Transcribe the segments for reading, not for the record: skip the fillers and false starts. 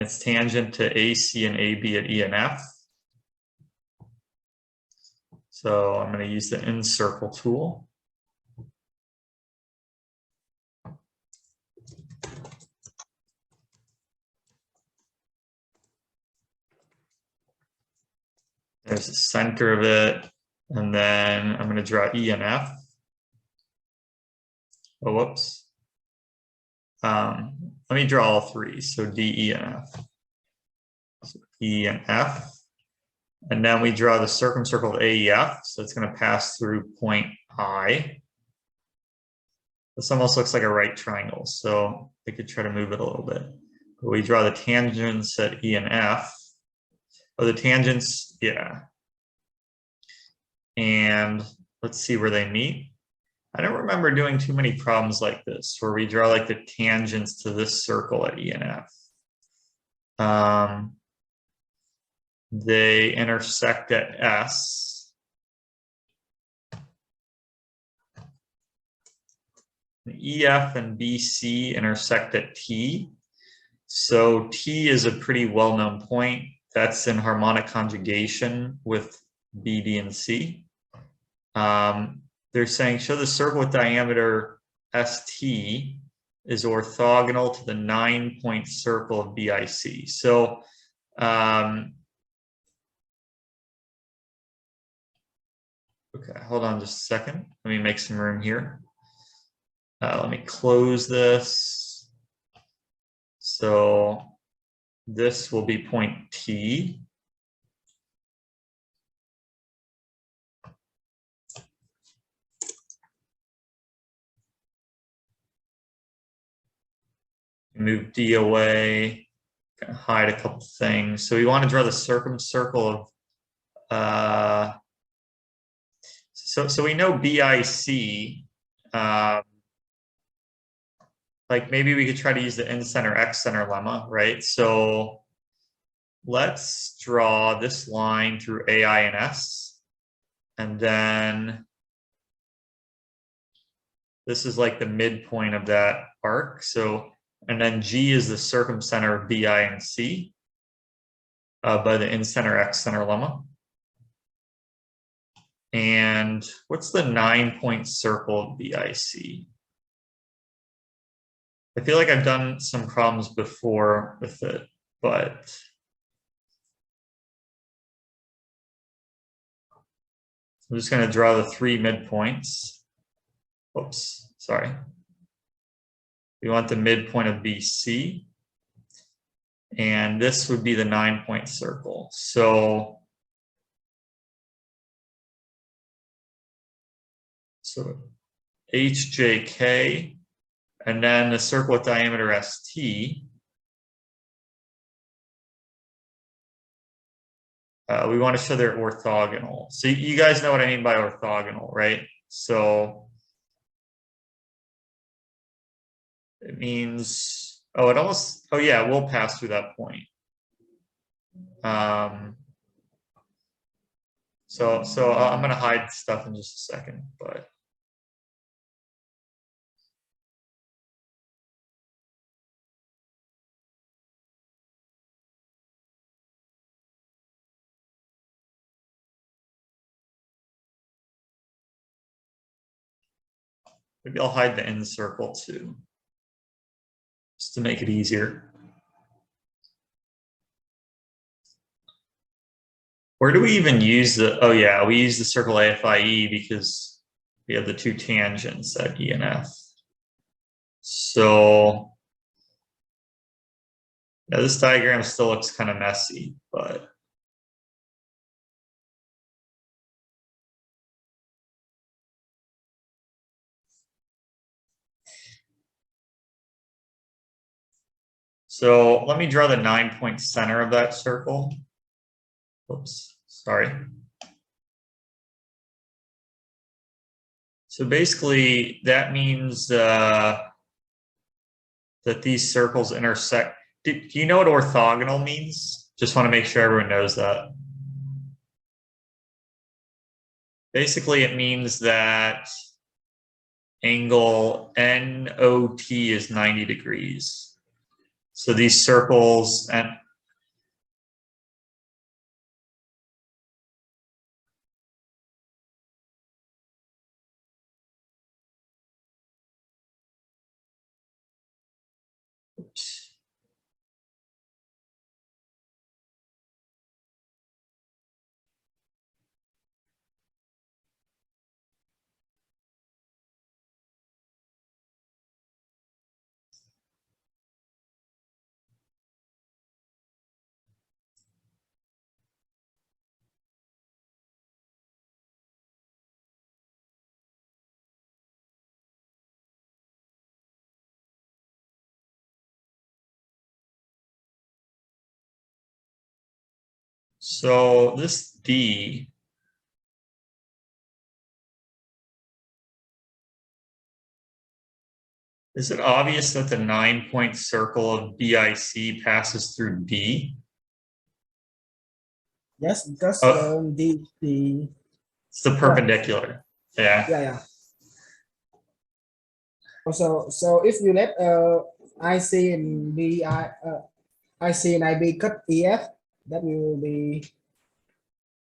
It's tangent to AC and AB at E and F. So I'm going to use the InCircle tool. There's the center of it. And then I'm going to draw E and F. Oh, whoops. Let me draw all three. So D, E, and F. So E and F. And then we draw the circumcircle of AEF. So it's going to pass through point I. This almost looks like a right triangle. So I could try to move it a little bit. But we draw the tangents at E and F. Oh, the tangents, yeah. And let's see where they meet. I don't remember doing too many problems like this, where we draw like the tangents to this circle at E and F. They intersect at S. EF and BC intersect at T. So T is a pretty well-known point. That's in harmonic conjugation with B, D, and C. They're saying show the circle with diameter ST is orthogonal to the 9-point circle of BIC. So okay, hold on just a second. Let me make some room here. Let me close this. So this will be point T. Move D away, kind of hide a couple things. So we want to draw the circumcircle of, so we know BIC, like maybe we could try to use the in-center, X-center lemma, right? So let's draw this line through AI and S. And then this is like the midpoint of that arc. So, and then G is the circumcenter of BI and C by the in-center, X-center lemma. And what's the 9-point circle of BIC? I feel like I've done some problems before with it, but I'm just going to draw the 3 midpoints. Oops, sorry. We want the midpoint of BC. And this would be the 9-point circle. So HJK, and then the circle with diameter ST. We want to show they're orthogonal. So you guys know what I mean by orthogonal, right? So it means, oh, it almost, oh yeah, we'll pass through that point. So I'm going to hide stuff in just a second, but. Maybe I'll hide the InCircle too, just to make it easier. Where do we even use the, oh yeah, we use the circle AFIE because we have the 2 tangents at E and F. So yeah, this diagram still looks kind of messy, but. So let me draw the 9-point center of that circle. Oops, sorry. So basically that means that these circles intersect. Do you know what orthogonal means? Just want to make sure everyone knows that. Basically it means that angle NOT is 90 degrees. So these circles and so this D, is it obvious that the 9-point circle of BIC passes through D? Yes, because the it's the perpendicular. Yeah. Yeah. So if you let IC and IC and IB cut EF, that will be,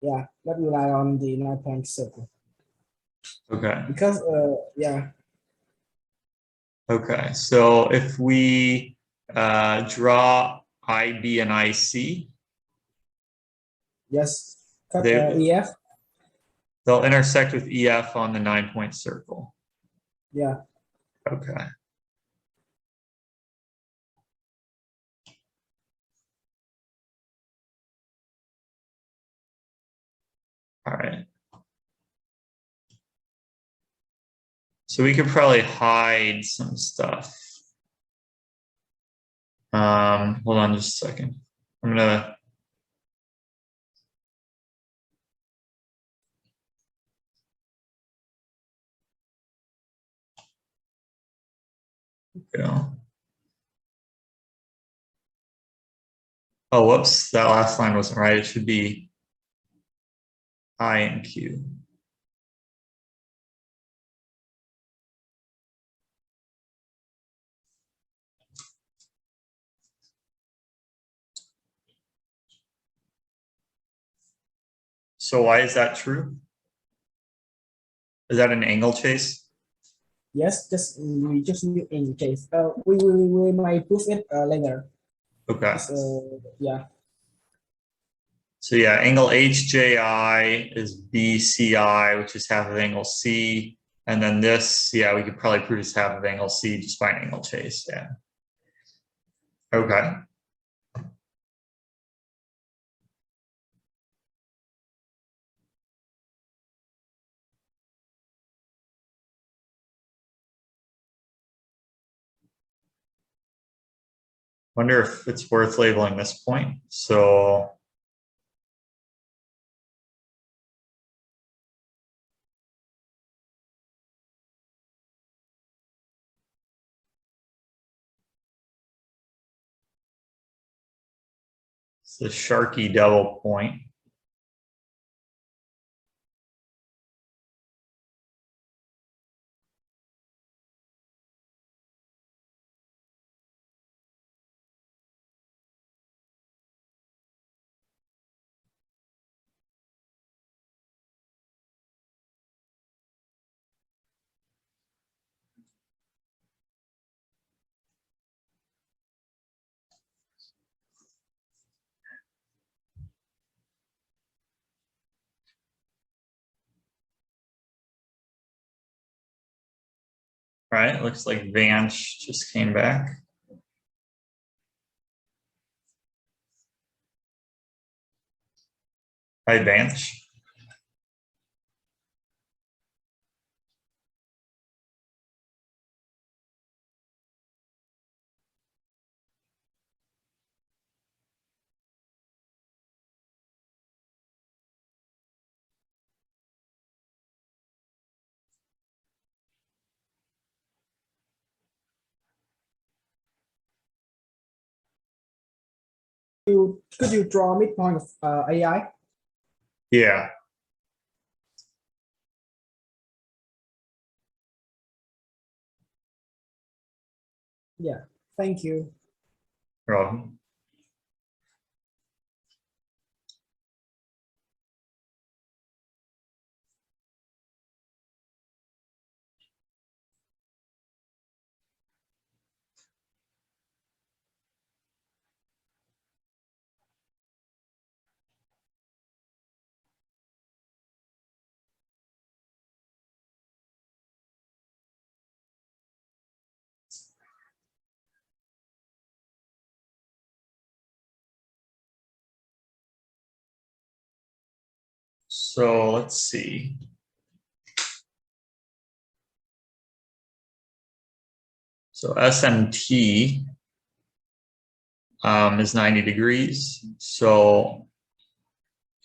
that will lie on the 9-point circle. Okay. Because Okay. So if we draw IB and IC, yes, cut EF. They'll intersect with EF on the 9-point circle. Yeah. Okay. All right. So we could probably hide some stuff. Hold on just a second. I'm gonna go. Oh, whoops, that last line wasn't right. It should be I and Q. So why is that true? Is that an angle chase? Yes, we just need in case. We might prove it later. Okay. Yeah. So yeah, angle HJI is BCI, which is half of angle C. And then this, yeah, we could probably prove it's half of angle C just by an angle chase. Yeah. Okay. Wonder if it's worth labeling this point. So it's the Sharkey double point. All right, looks like Vance just came back. Hi, Vance. Could you draw midpoint of AI? Yeah. Yeah. Thank you. You're welcome. So let's see. So SMT is 90 degrees. So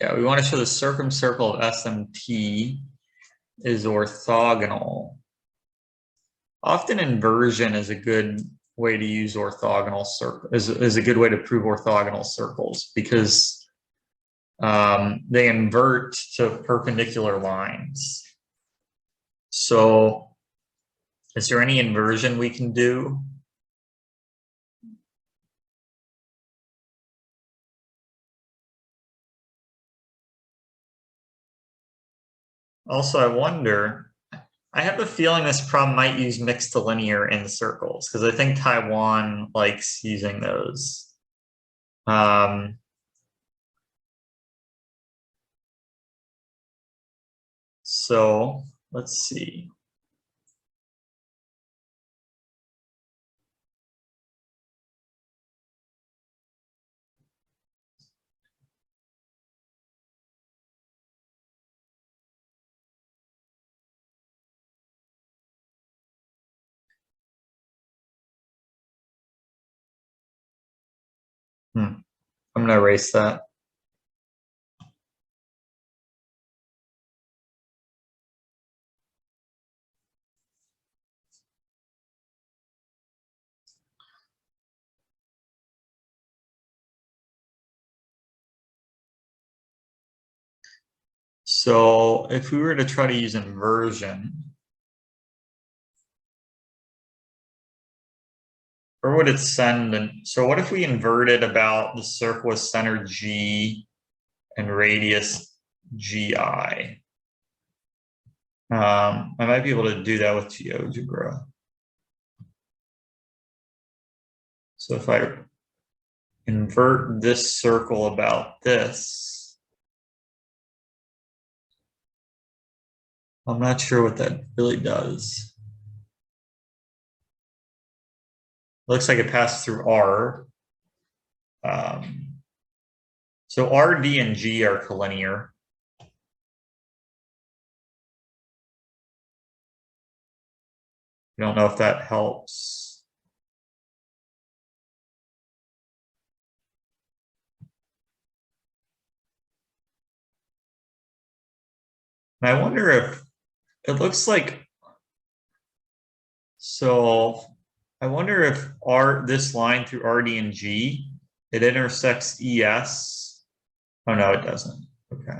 yeah, we want to show the circumcircle of SMT is orthogonal. Often inversion is a good way to use orthogonal circle, is a good way to prove orthogonal circles, because they invert to perpendicular lines. So is there any inversion we can do? Also, I wonder, I have a feeling this problem might use mixed to linear in circles, because I think Taiwan likes using those. So let's see. I'm gonna erase that. So if we were to try to use inversion, where would it send? And so what if we inverted about the circle with center G and radius GI? I might be able to do that with GeoGebra. So if I invert this circle about this, I'm not sure what that really does. Looks like it passed through R. So R, D, and G are collinear. I don't know if that helps. And I wonder if it looks like, so I wonder if this line through RD and G, it intersects ES. Oh no, it doesn't. Okay.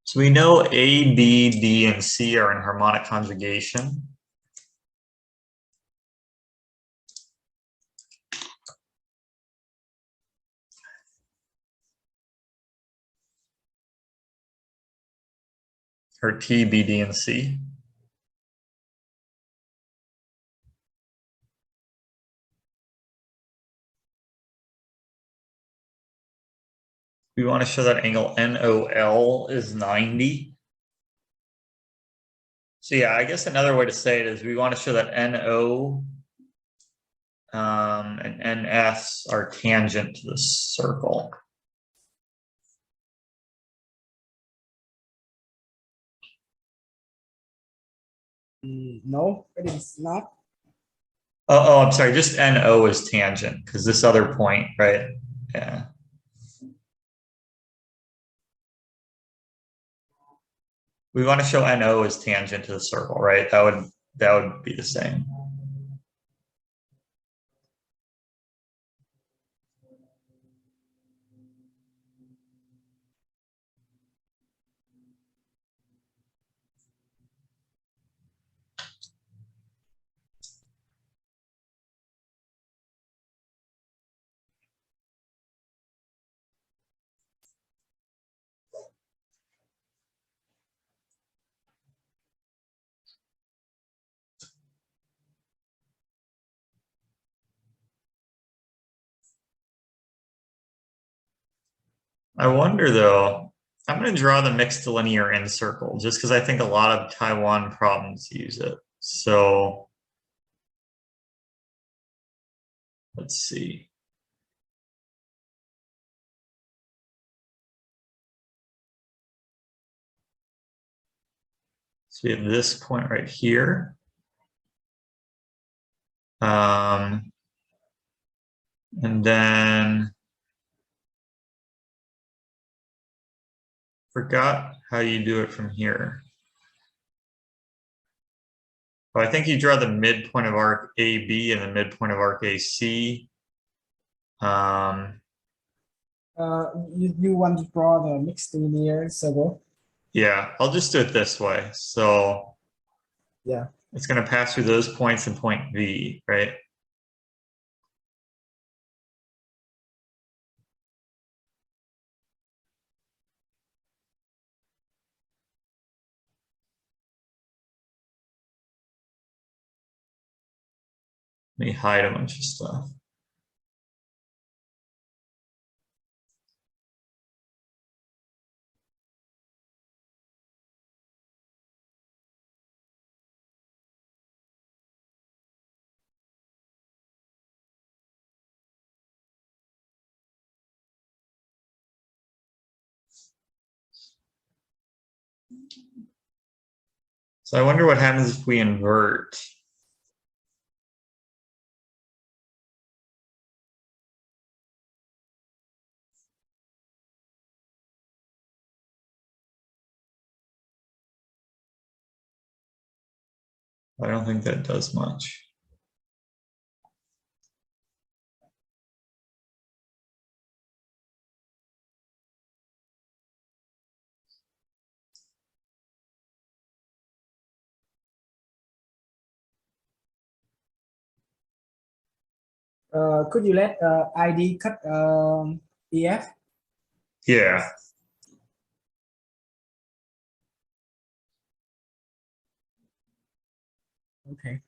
So we know A, B, D, and C are in harmonic conjugation. Or T, B, D, and C. We want to show that angle NOL is 90. So yeah, I guess another way to say it is we want to show that NO and NS are tangent to the circle. No, it is not. Oh, I'm sorry, just NO is tangent because this other point, right? Yeah. We want to show NO is tangent to the circle, right? That would be the same. I wonder though, I'm going to draw the mixed linear in circle just because I think a lot of Taiwan problems use it. So let's see. So we have this point right here. And then forgot how you do it from here. Oh, I think you draw the midpoint of arc AB and the midpoint of arc AC. You want to draw the mixed linear circle? Yeah, I'll just do it this way. So Yeah. it's going to pass through those points and point V, right? Let me hide a bunch of stuff. So I wonder what happens if we invert. I don't think that does much. Could you let ID cut EF? Yeah. Okay.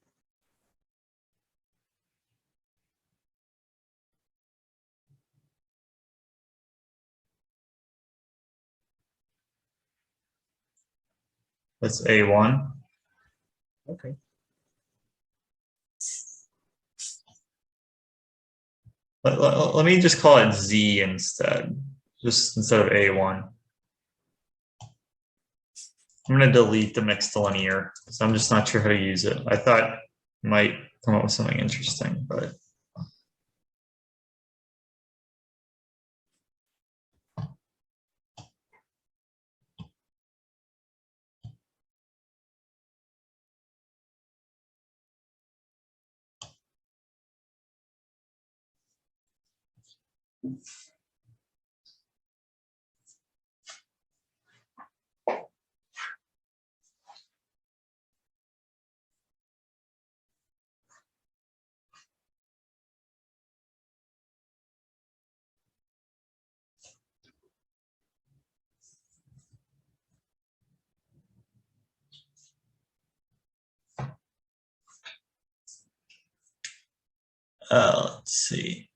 That's A1. Okay. Let me just call it Z instead, just instead of A1. I'm going to delete the mixed linear because I'm just not sure how to use it. I thought it might come up with something interesting, but let's see.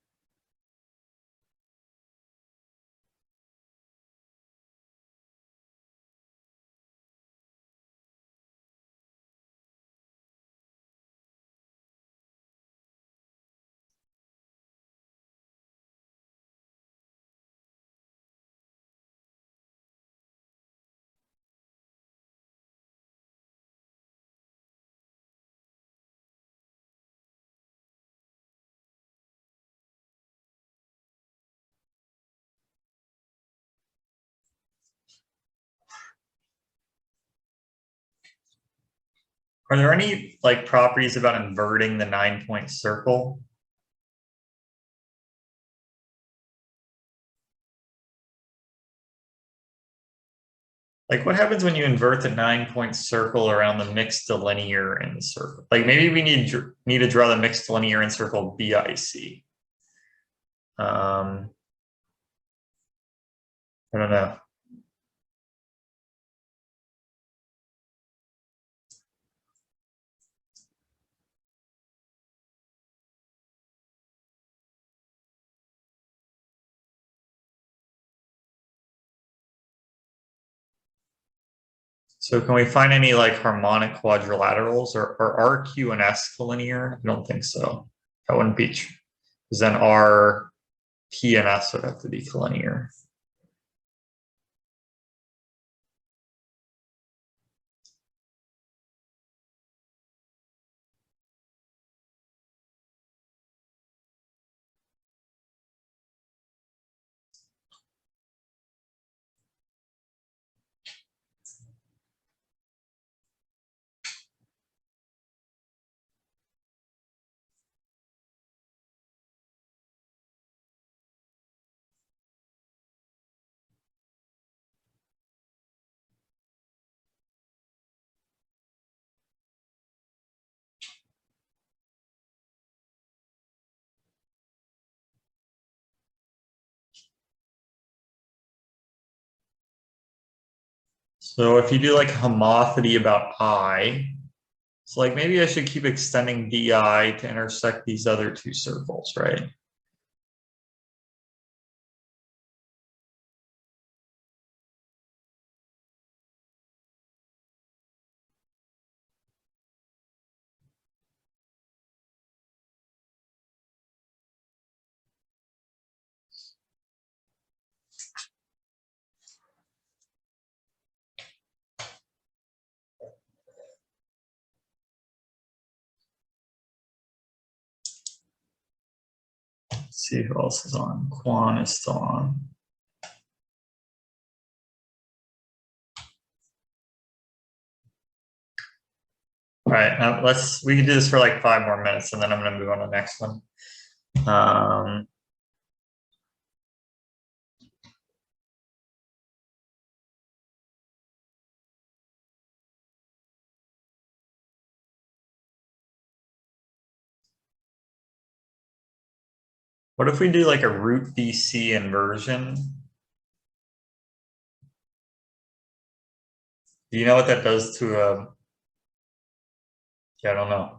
Are there any like properties about inverting the 9-point circle? Like what happens when you invert the 9-point circle around the mixed linear in the circle? Like maybe we need to draw the mixed linear in circle BIC. I don't know. So can we find any like harmonic quadrilaterals or are RQ and S collinear? I don't think so. That wouldn't be true. Because then R, P, and S would have to be collinear. So if you do like homothety about I, so like maybe I should keep extending DI to intersect these other two circles, right? Let's see who else is on. Quan is still on. All right, now we can do this for like 5 more minutes and then I'm gonna move on to the next one. What if we do like a root BC inversion? Do you know what that does to a, yeah, I don't know.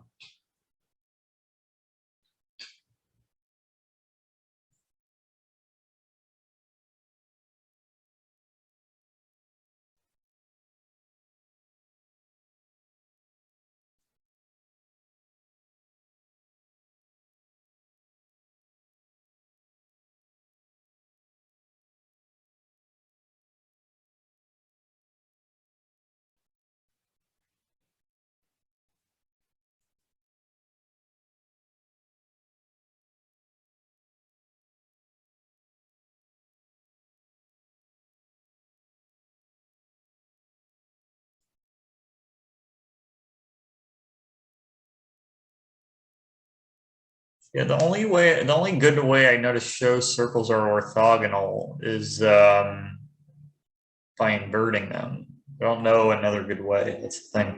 Yeah, the only good way I know to show circles are orthogonal is by inverting them. I don't know another good way. That's the thing.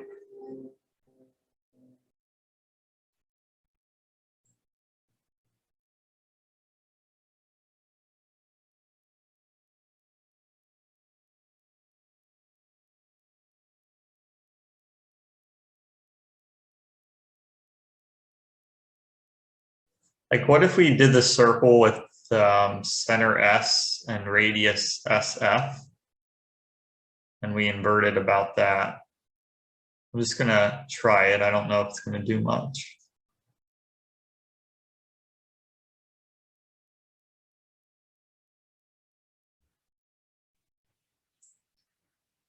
Like, what if we did the circle with center S and radius SF, and we inverted about that? I'm just gonna try it. I don't know if it's gonna do much.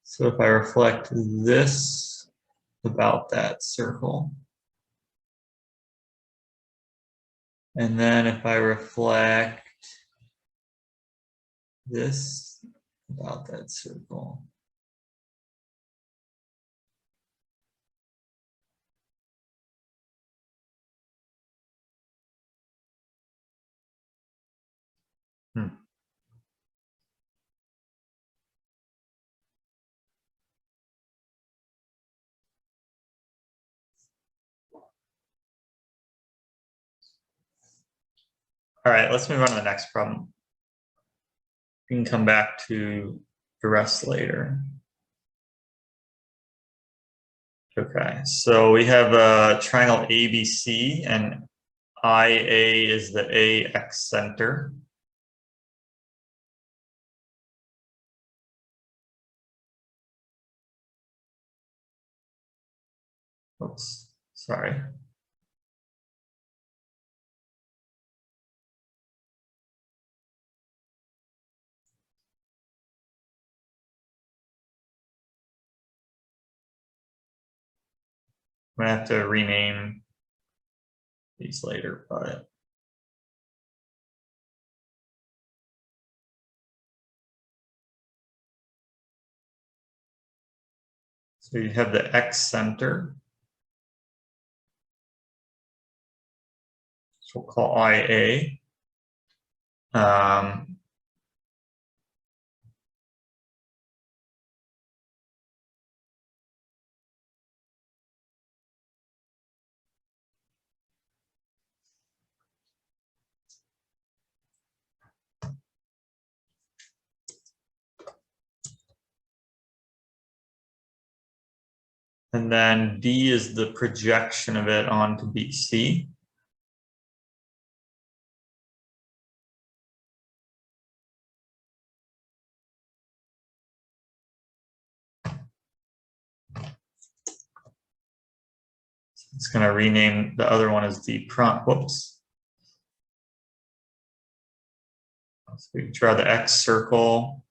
So if I reflect this about that circle, and then if I reflect this about that circle, All right, let's move on to the next problem. We can come back to the rest later. Okay, so we have a triangle ABC and IA is the AX center. Oops, sorry. I'm gonna have to rename these later, but so you have the X center, which we'll call IA. And then D is the projection of it onto BC. It's going to rename the other one as D prime. Whoops. So we draw the X circle,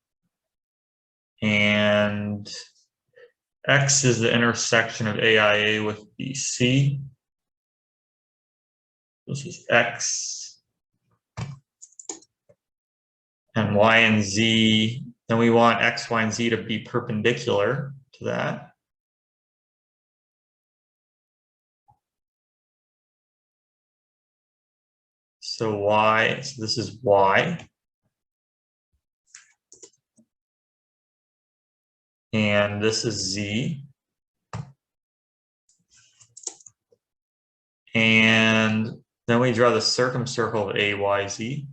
and X is the intersection of AIA with BC. This is X. And Y and Z. Then we want X, Y, and Z to be perpendicular to that. So Y, so this is Y. And this is Z. And then we draw the circumcircle of AYZ.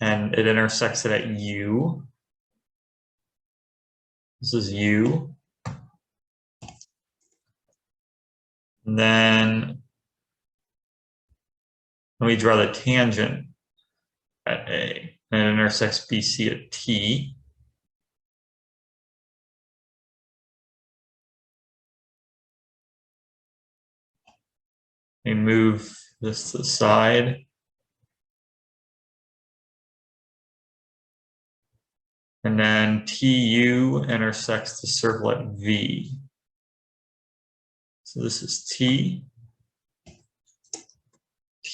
And it intersects it at U. This is U. And then we draw the tangent at A, and it intersects BC at T. We move this to the side. And then TU intersects the circle at V. So this is T.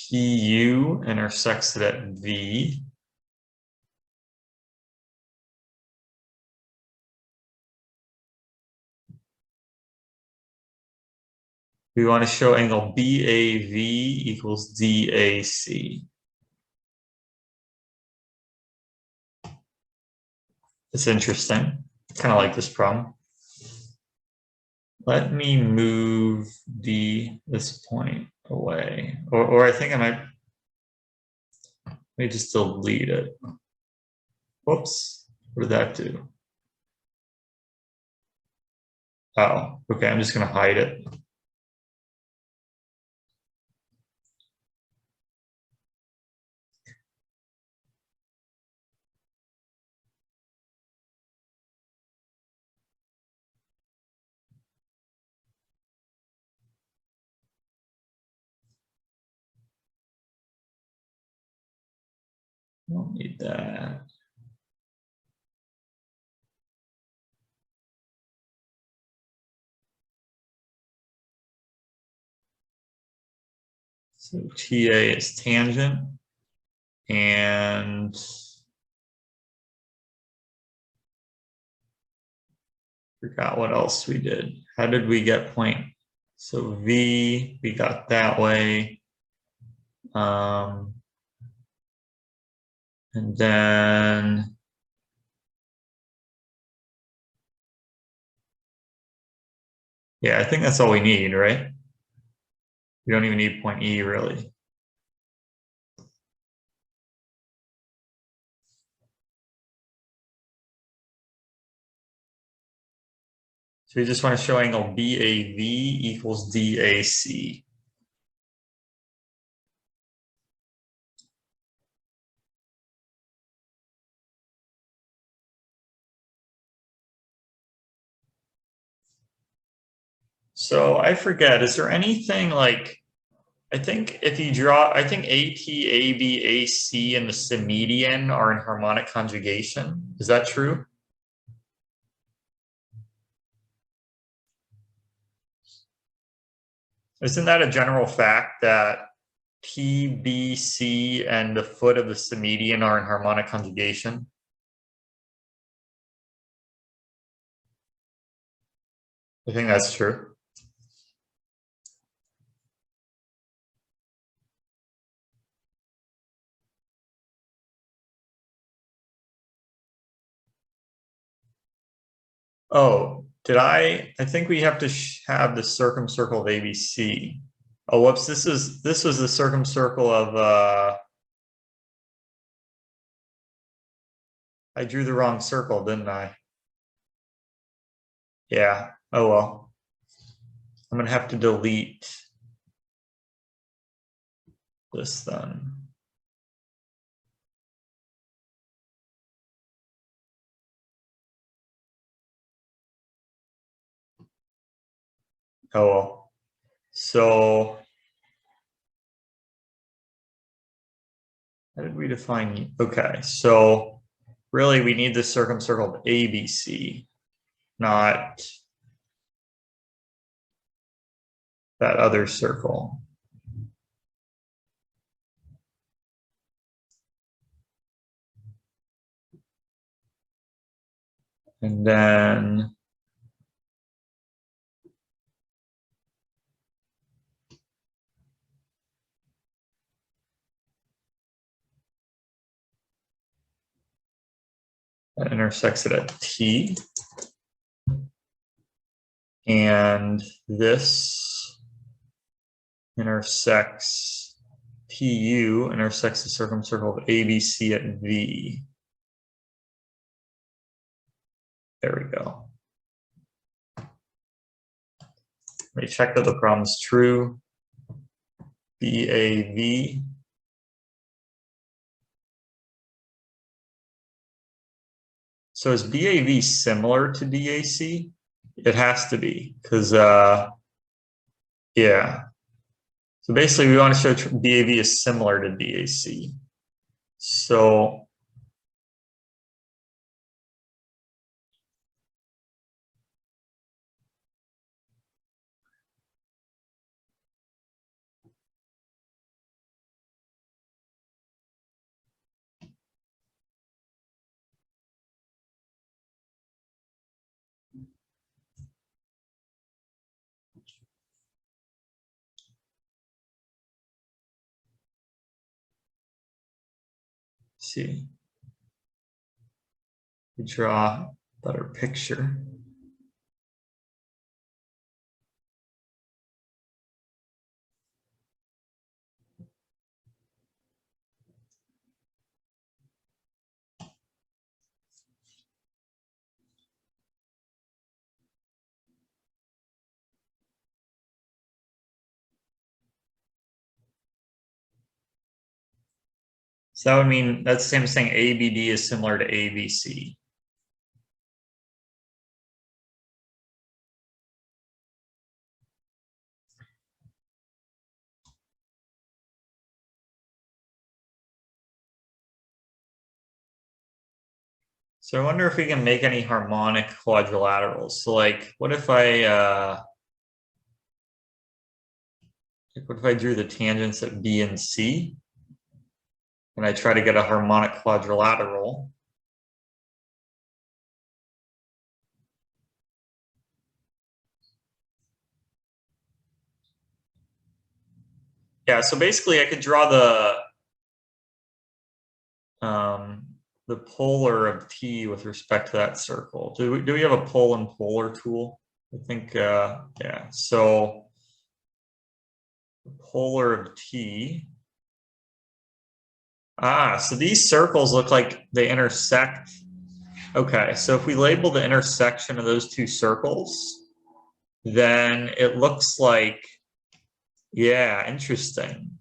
TU intersects it at V. We want to show angle BAV equals DAC. It's interesting. Kind of like this problem. Let me move this point away. Or I think I might, let me just delete it. Whoops, what did that do? Oh, okay, I'm just gonna hide it. Don't need that. So TA is tangent, and forgot what else we did. How did we get point So V, we got that way. And then yeah, I think that's all we need, right? We don't even need point E really. So we just want to show angle BAV equals DAC. So I forget, is there anything like, I think if you draw, I think AT, AB, AC, and the symmedian are in harmonic conjugation. Is that true? Isn't that a general fact that PBC and the foot of the symmedian are in harmonic conjugation? I think that's true. Oh, I think we have to have the circumcircle of ABC. Oh, whoops, this was the circumcircle of, I drew the wrong circle, didn't I? Yeah, oh well. I'm gonna have to delete this then. Oh well. So how did we define? Okay, so really we need the circumcircle of ABC, not that other circle. And then that intersects it at T. And this intersects PU, intersects the circumcircle of ABC at V. There we go. Let me check that the problem is true. BAV. So is BAV similar to DAC? It has to be, because yeah. So basically we want to show BAV is similar to DAC. So see, we draw a better picture. So that would mean that's the same as saying ABD is similar to ABC. So I wonder if we can make any harmonic quadrilaterals. So like, what if I drew the tangents at B and C, and I try to get a harmonic quadrilateral? Yeah, so basically I could draw the polar of t with respect to that circle. Do we have a pole and polar tool? I think, yeah, so the polar of t. So these circles look like they intersect. Okay, so if we label the intersection of those two circles, then it looks like, yeah, interesting.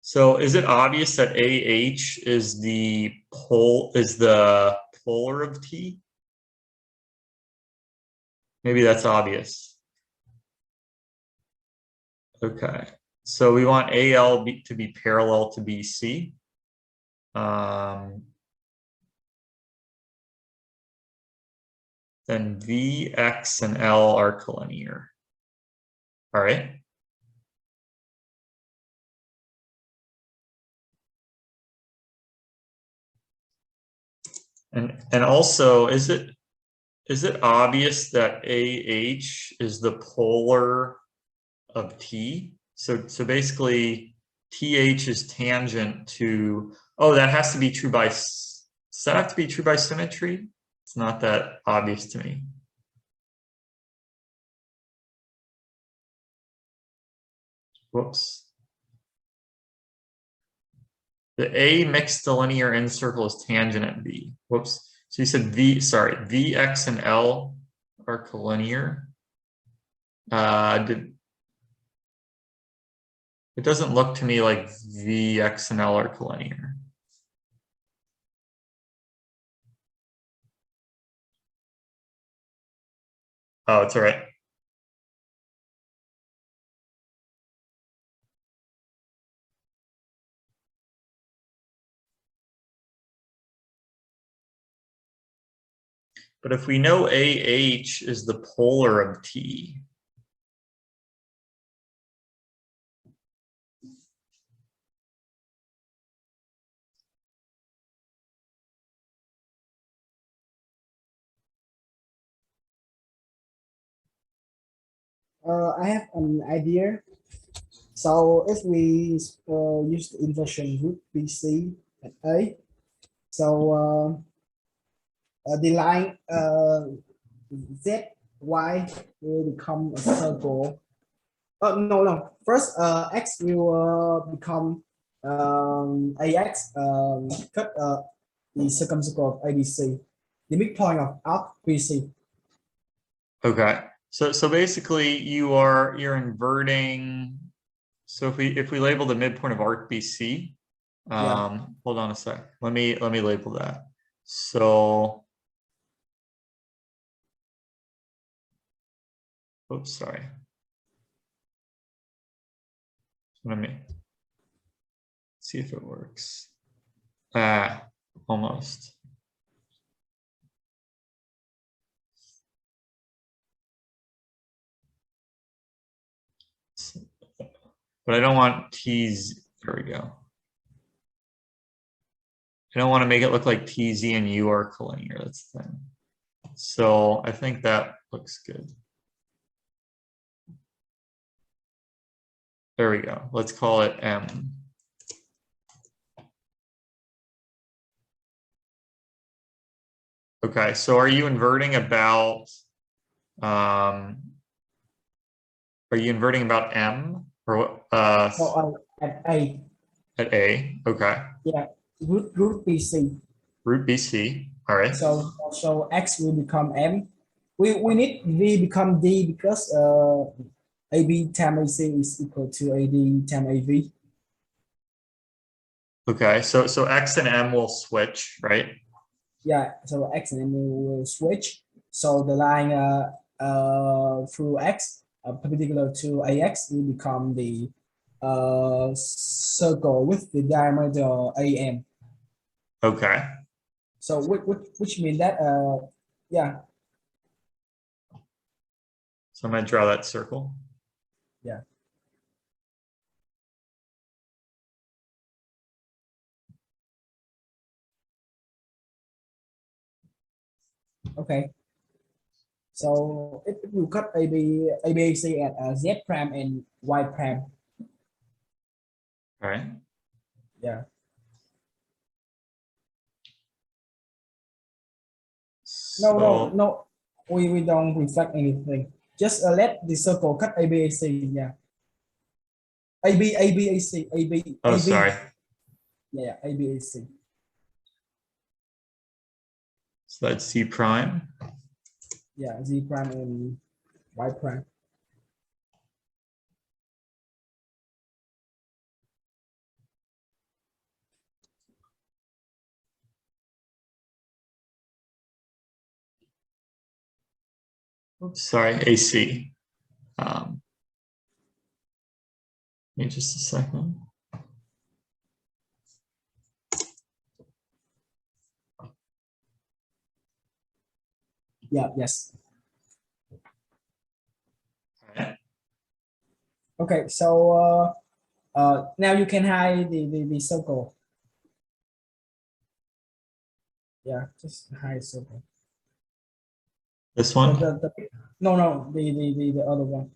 So is it obvious that AH is the polar of T? Maybe that's obvious. Okay. So we want AL to be parallel to BC. Then V, X, and L are collinear. All right. And also, is it obvious that AH is the polar of T? So basically, TH is tangent to, oh, that has to be true by, does that have to be true by symmetry? It's not that obvious to me. Whoops. The A mixed the linear end circle is tangent at V. Whoops. So you said V, X, and L are collinear. It doesn't look to me like V, X, and L are collinear. Oh, it's all right. But if we know AH is the polar of T, I have an idea. So if we use the inversion root BC at A, so the line Z Y will become a circle. Oh no. First, X will become AX cut the circumcircle of ABC, the midpoint of arc BC. okay. So basically you're inverting. So if we label the midpoint of arc BC, hold on a sec. Let me label that. So, oops, sorry. Let me see if it works. Almost. But I don't want T's, there we go. I don't want to make it look like TZ and U are collinear, that's the thing. So I think that looks good. There we go. Let's call it M. Okay, so are you inverting about M or At A. at A? Okay. Yeah, root BC. Root BC. All right. So X will become M. We need V become D because AB times AC is equal to AD times AV. Okay, so X and M will switch, right? Yeah, so X and M will switch. So the line through X, perpendicular to AX, will become the circle with the diameter AM. Okay. So which means that yeah. So I'm gonna draw that circle. Yeah. Okay. So if you cut ABC at Z prime and Y prime. All right. Yeah. No. We don't reflect anything. Just let the circle cut ABAC. Yeah. AB. Oh, sorry. Yeah, ABAC. So that's C prime. Yeah, Z prime and Y prime. Oops, sorry, AC. Give me just a second. Yeah, yes. All right. Okay, so now you can hide the circle. Yeah, just hide circle. This one? No, the other one.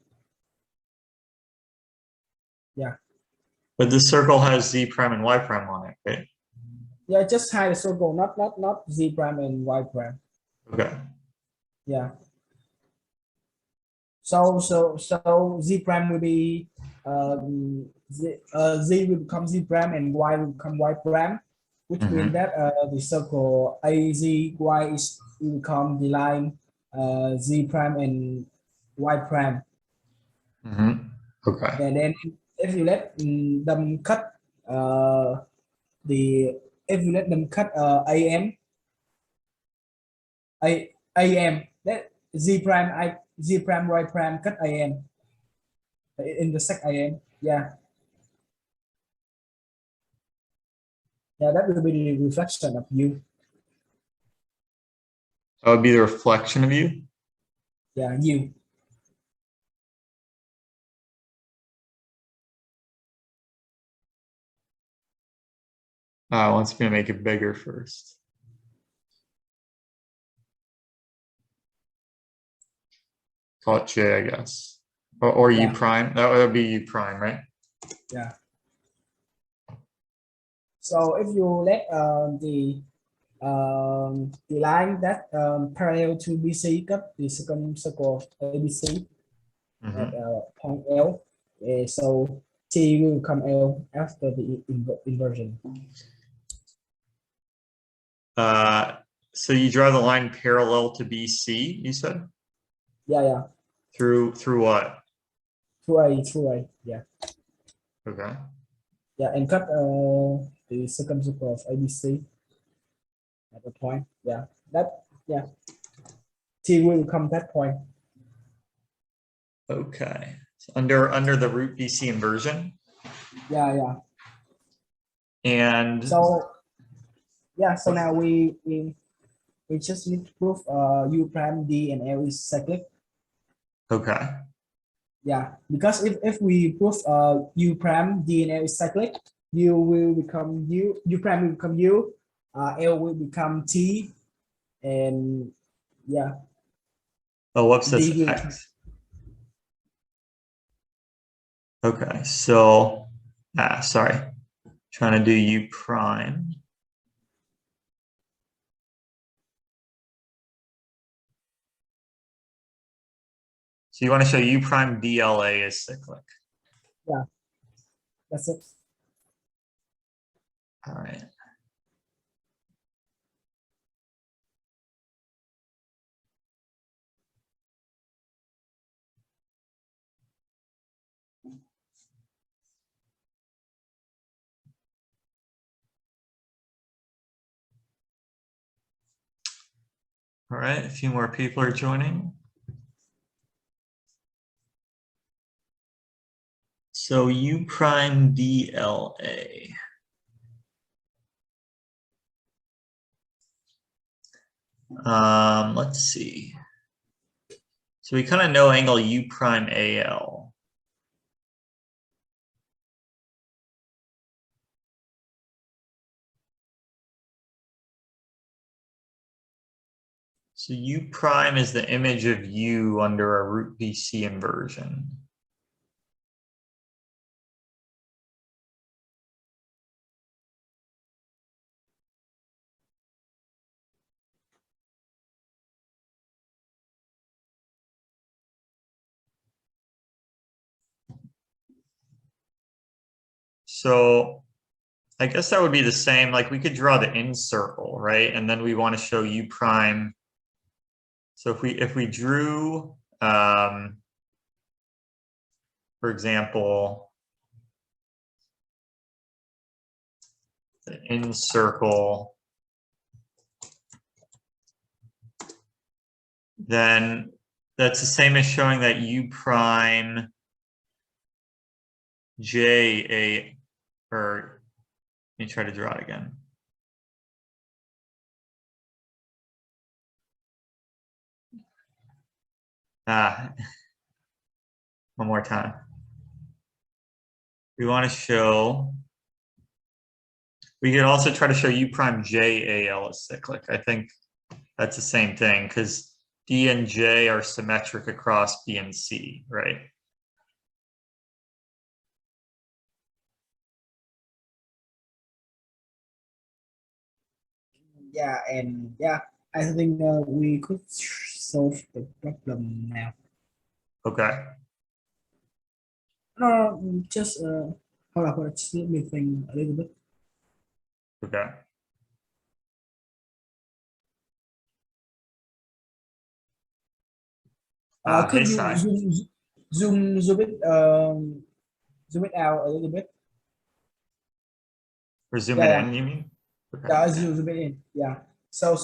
Yeah. But the circle has Z prime and Y prime on it, right? Yeah, just hide the circle, not Z prime and Y prime. Okay. Yeah. So Z prime will be Z will become Z prime and Y will become Y prime, which means that the circle AZY is will become the line Z prime and Y prime. Okay. And then if you let them cut the if you let them cut AM that Z prime Z prime Y prime cut AM intersect AM. Yeah. Yeah, that will be the reflection of you. That would be the reflection of you? Yeah, you. Wants me to make it bigger first. Call it J, I guess. Or Yeah. U prime. That would be U prime, right? Yeah. So if you let the line that parallel to BC cut the second circle ABC at point L, so T will come L after the inversion. So you draw the line parallel to BC, you said? Yeah. Through what? Through A, yeah. Okay. Yeah, and cut the second circle of ABC at the point. Yeah, T will come that point. Okay. So under the root BC inversion. Yeah. And so now we just need to prove U prime D and L is cyclic. okay. Yeah, because if we prove U prime D and L is cyclic, U will become U prime will become U, L will become T, and yeah. Oh, whoops, that's D will X. Okay, so sorry. Trying to do U prime. So you want to show U prime DLA is cyclic. Yeah, that's it. All right. All right, a few more people are joining. So U prime DLA. Let's see. So we kind of know angle U prime AL. So U prime is the image of U under a root BC inversion. So I guess that would be the same, like we could draw the in circle, right? And then we want to show U prime. So if we drew, for example, the in circle, then that's the same as showing that U prime J A, or let me try to draw it again. One more time. We want to show, we could also try to show U prime JAL is cyclic. I think that's the same thing because D and J are symmetric across B and C, right? Yeah, and yeah, I think we could solve the problem now. Okay. No, just hold up, just let me think a little bit. Okay. Hey, Could you Sai. zoom it out a little bit? Or zoom it Yeah, in, you mean? Okay. yeah, zoom it in. Yeah. So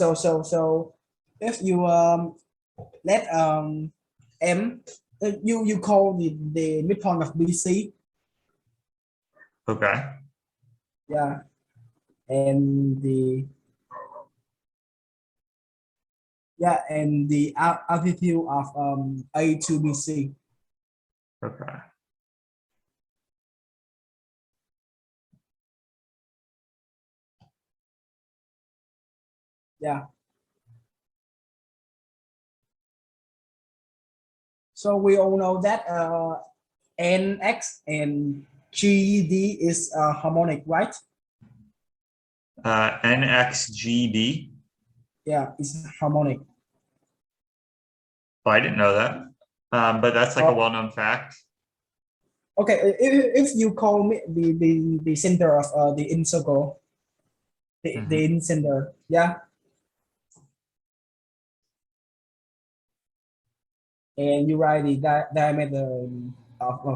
if you let M, you call the midpoint of BC. Okay. Yeah, and the altitude of A to BC. Okay. Yeah. So we all know that NX and GD is harmonic, right? NXGD. Yeah, it's harmonic. Oh, I didn't know that. But that's like a well-known fact. Okay, if you call me the center of the in circle, the in center, yeah, and you write the diameter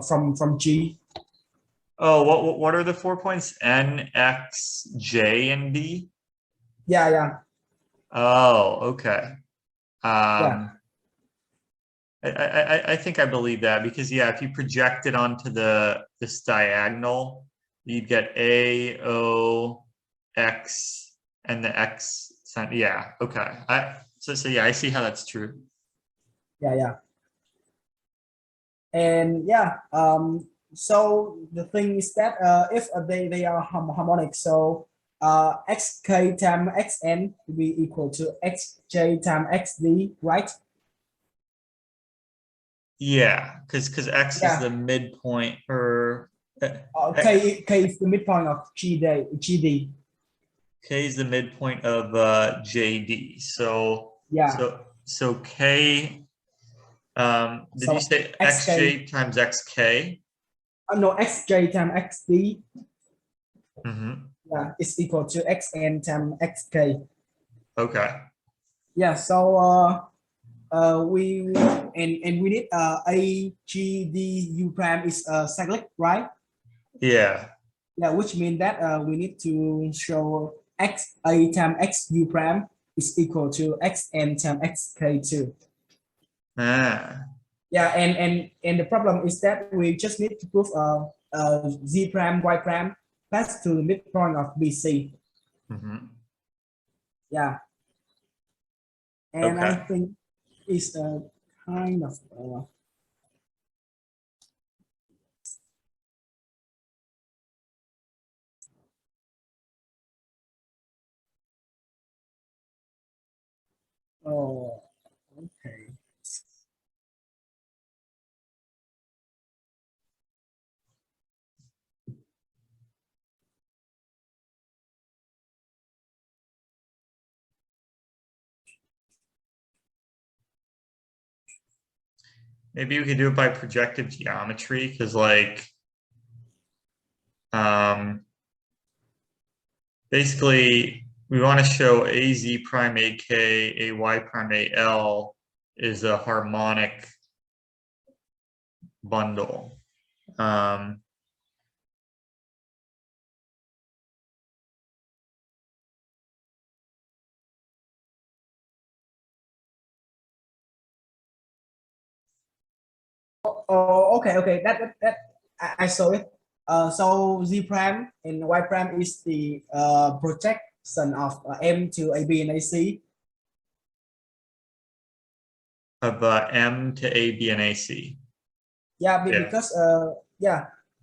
from G. Oh, what are the 4 points? N, X, J, and D? Yeah, yeah, Oh, okay. yeah, I think I believe that because yeah, if you project it onto this diagonal, you'd get A, O, X, and the X sign. Yeah, okay. So yeah, I see how that's true. yeah, yeah. And yeah, so the thing is that if they are harmonic, so xk times xn will be equal to xj times xd, right? Yeah, because X is the Yeah, midpoint, or k is the midpoint of gd. K is the midpoint of JD. Yeah, So K. Did you so say xk, XJ times XK? no, xj times xd, Mm-hmm. yeah, is equal to xn times xk. Okay. Yeah, so we and we need a g d u prime is cyclic, right? Yeah. Yeah, which means that we need to show x a times x u prime is equal to x n times x k two. Ah. Yeah, and the problem is that we just need to prove z prime y prime pass to the midpoint of BC. Mm-hmm. Yeah, and I Okay. think it's a kind of Oh, okay. Maybe we could do it by projective geometry, because like basically we want to show AZ prime AK, AY prime AL is a harmonic bundle. Oh, okay. That I saw it. So Z prime and Y prime is the projection of M to AB and AC. Of M to A, B, and AC. Yeah, Yeah. because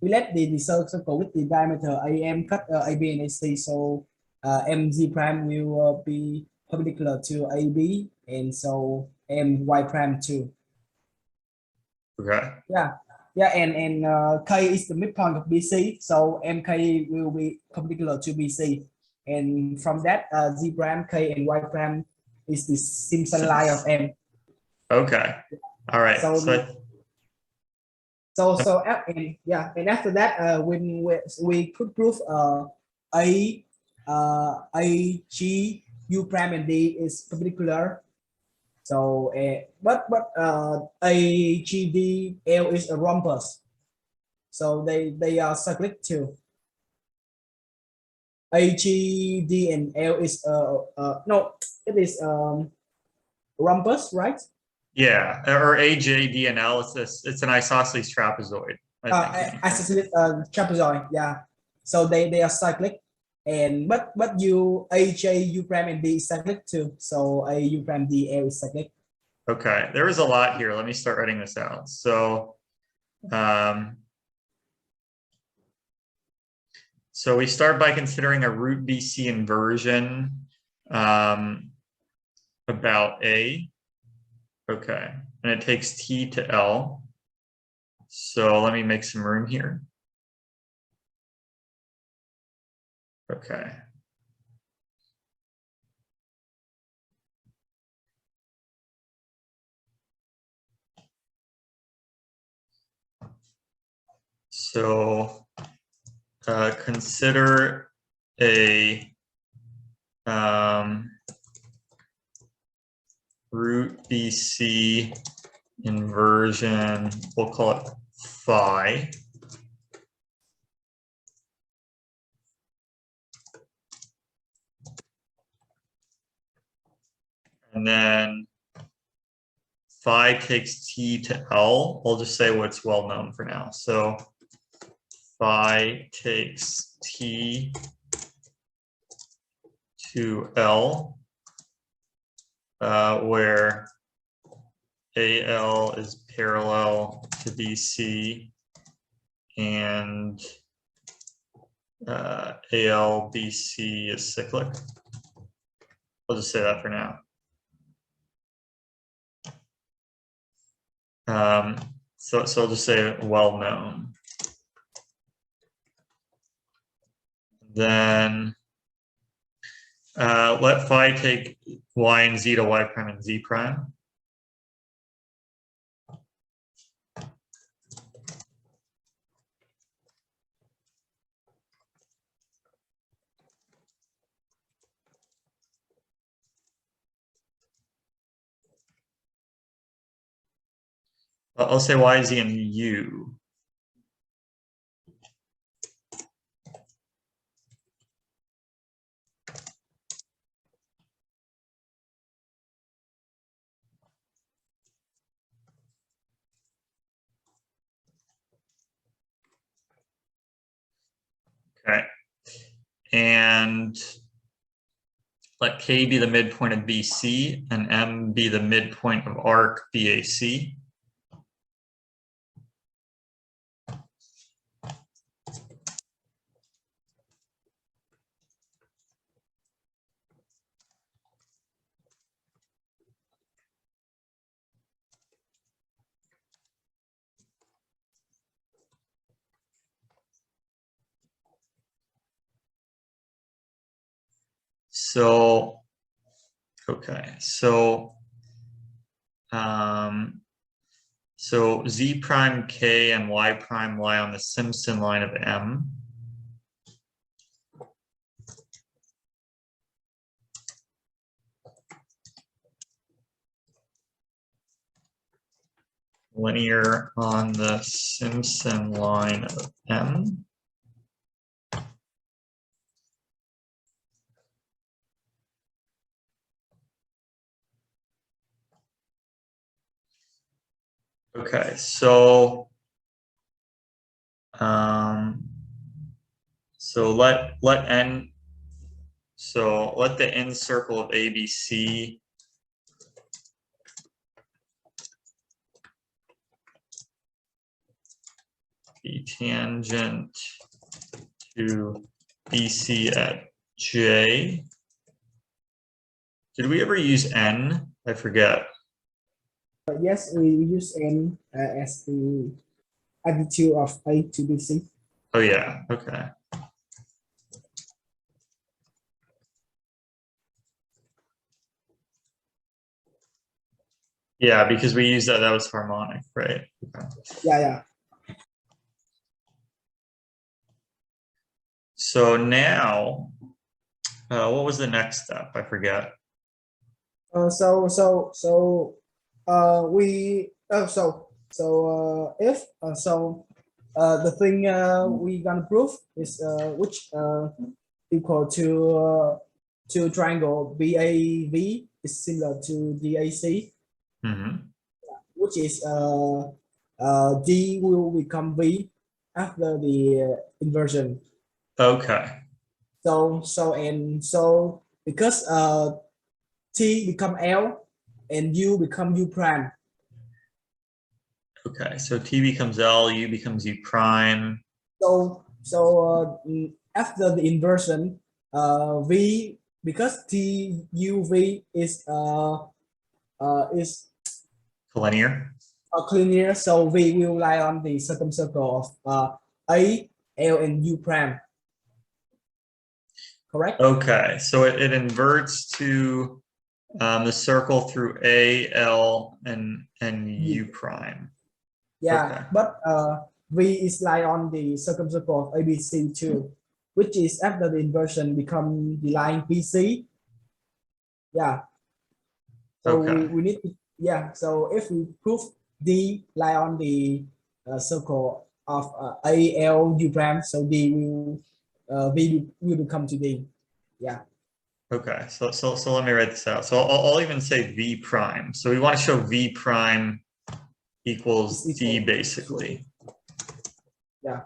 we let the circle with the diameter AM cut AB and AC. So MZ prime will be perpendicular to AB, and so MY prime too. Okay. Yeah, and K is the midpoint of BC, so MK will be perpendicular to BC, and from that Z prime, K, and Y prime is the Simpson line of M. Okay. All right. And after that, when we could prove A, G, U prime, and D is perpendicular. So, but A, G, D, L is a rhombus. So they are cyclic too. A, G, D, and L is no, it is rhombus, right? Yeah, or AJ, D, and L. It's an isosceles trapezoid. Isosceles trapezoid. Yeah. So they are cyclic, and but A, J, U prime, and D is cyclic too. So A, U prime, D, L is cyclic. Okay, there is a lot here. Let me start writing this out. So, so we start by considering a root BC inversion about A. Okay, and it takes T to L. So let me make some room here. Okay. So consider a root BC inversion, we'll call it phi. And then phi takes T to L. I'll just say what's well known for now. So phi takes T to L, where AL is parallel to BC and AL BC is cyclic. I'll just say that for now. So I'll just say well known. Then let phi take y and z to y prime and z prime. I'll say y, z, and u. Okay. And let K be the midpoint of BC and M be the midpoint of arc BAC. So, okay, so Z prime K and Y prime lie on the Simpson line of M. Linear on the Simpson line of M. Okay, so let n, so let the n circle of ABC be tangent to BC at J. Did we ever use n? I forget. But yes, we use n as the attitude of A to BC. Oh yeah, okay. Yeah, because we used that was harmonic, right? Okay. Yeah. So now, what was the next step? I forget. The thing we gonna prove is which equal to triangle BAV is similar to DAC, which is D will become V after the inversion. Okay. So because T become L and U become U prime. Okay, so T becomes L, U becomes U prime. So after the inversion, V, because T U V is Collinear. linear, so V will lie on the circumcircle of A, L, and U prime. Correct? Okay, so it inverts to the circle through A, L, and U prime. Yeah, okay. But V is lie on the circumcircle of ABC too, which is after the inversion become the line BC. Yeah. So Okay. we need to, yeah. So if we prove D lie on the circle of A, L, U prime, so D will V will become to D. Yeah. Okay, so let me write this out. So I'll even say V prime. So we want to show V prime equals D basically. Yeah.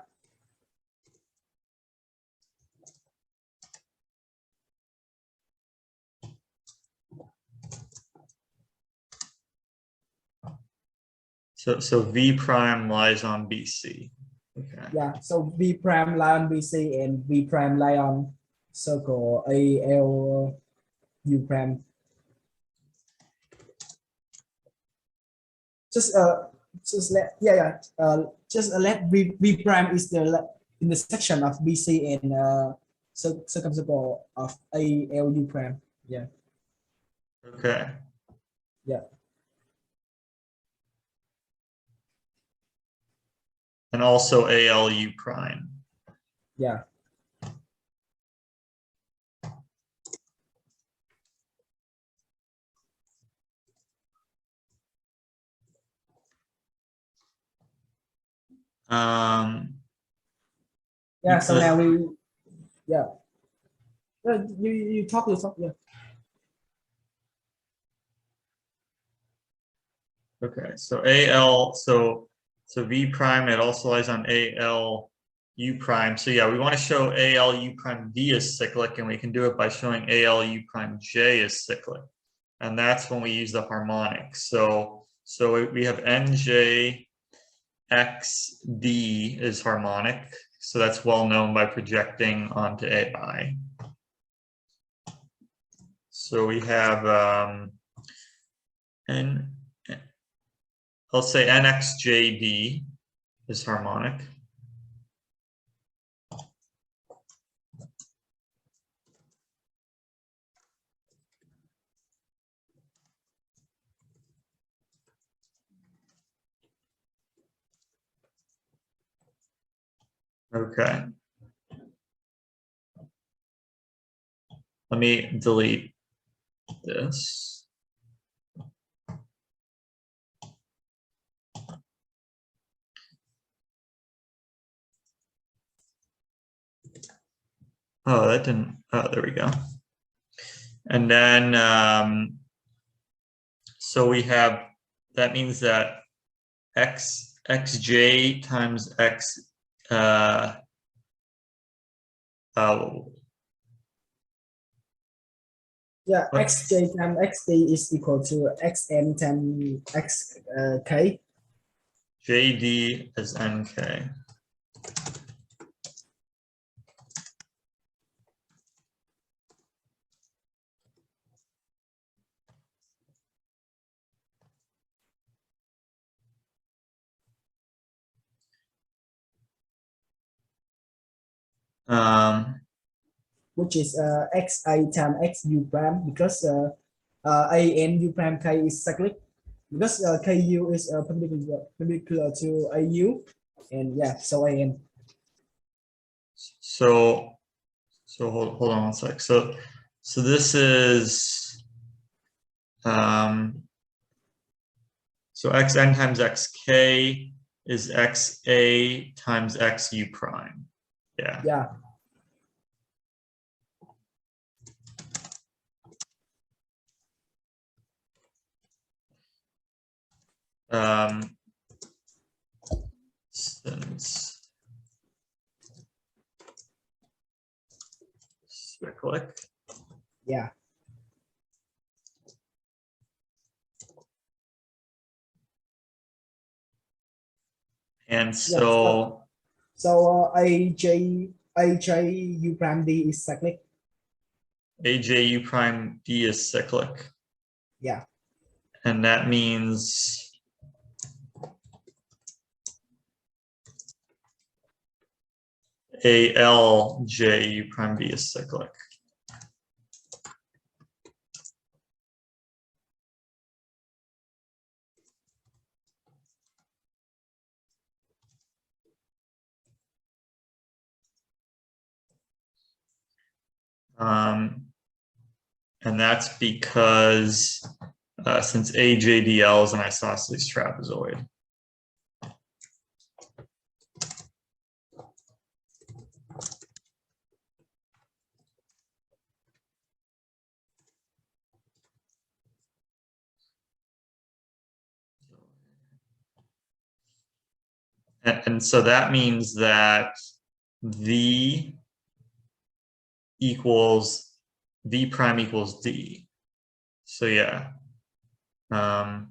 So V prime lies on BC. Okay. Yeah. So V prime lie on BC and V prime lie on circle A, L, U prime. Just let let V prime is the intersection of BC and circumcircle of A, L, U prime. Yeah. Okay. Yeah. And also ALU prime. Yeah. Yeah. So now we, yeah. You talk. Yeah. Okay. So AL. So V prime. It also lies on AL U prime. So yeah, we want to show AL U prime D is cyclic, and we can do it by showing AL U prime J is cyclic, and that's when we use the harmonic. So we have NJ XD is harmonic. So that's well known by projecting onto AI. So we have I'll say NXJD is harmonic. Okay. Let me delete this. Oh, that didn't, oh, there we go. And then, so we have, that means that xj times x, Yeah, What? xj times xd is equal to xn times xk. jd is nk. Which is xi times xu prime, because a n u prime k is cyclic, because ku is perpendicular to au, and yeah, so an. So hold on one sec. So this is, so xn times xk is xa times xu prime. Yeah. Yeah. Since cyclic. Yeah. And so, aj u prime d is cyclic. AJU prime D is cyclic. Yeah. And that means ALJU prime B is cyclic. And that's because since AJDL is an isosceles trapezoid. And so that means that V prime equals D. So yeah. And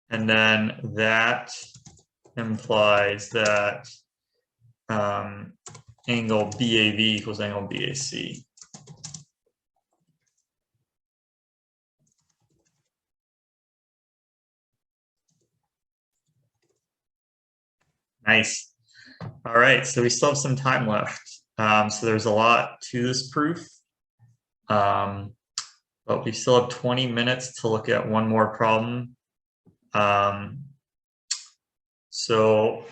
then that implies that angle BAV equals angle BAC. Nice. All right, so we still have some time left. So there's a lot to this proof, but we still have 20 minutes to look at one more problem. So